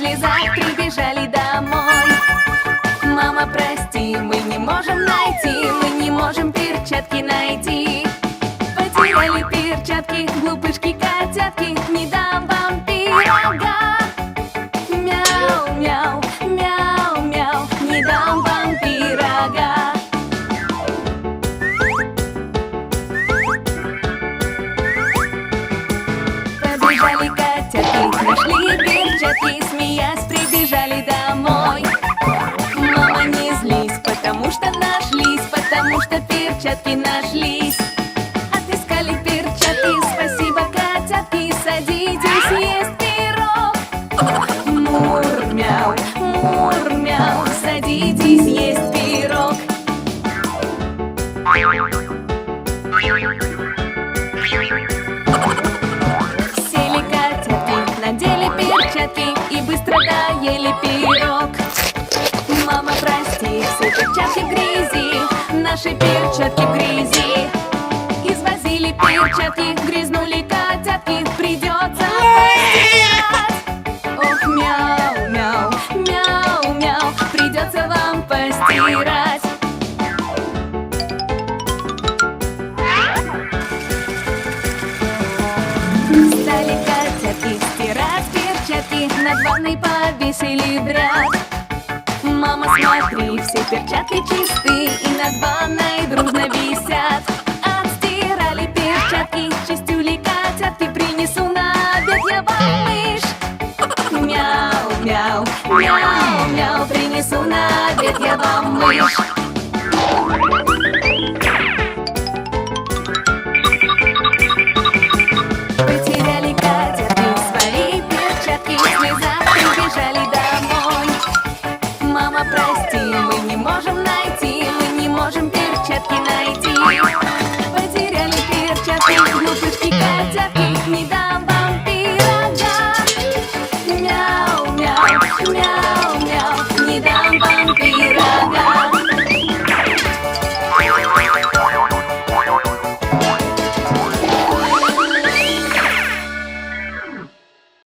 слезах прибежали домой. Мама, прости, мы не можем найти, мы не можем перчатки найти. Потеряли перчатки, глупышки, котятки, не дам вам пирога. Мяу, мяу, мяу, мяу, не дам вам пирога. Побежали котятки, нашли перчатки, смеясь, прибежали домой. Мама, не злись, потому что нашлись, потому что перчатки нашлись. Отыскали перчатки, спасибо, котятки, садитесь есть пирог. Мур-мяу, мур-мяу, садитесь есть пирог. Сели котятки, надели перчатки и быстро доели пирог. Мама, прости, все перчатки в грязи, наши перчатки в грязи. Извозили перчатки, грязнули котятки, придется постирать. Ох, мяу, мяу, мяу, мяу, придется вам постирать. Стали котятки стирать перчатки, над ванной повесили в ряд. Мама, смотри, все перчатки чисты и над ванной дружно висят. Отстирали перчатки, чистюли котятки, принесу на обед я вам мышь. Мяу, мяу, мяу, мяу, принесу на обед я вам мышь.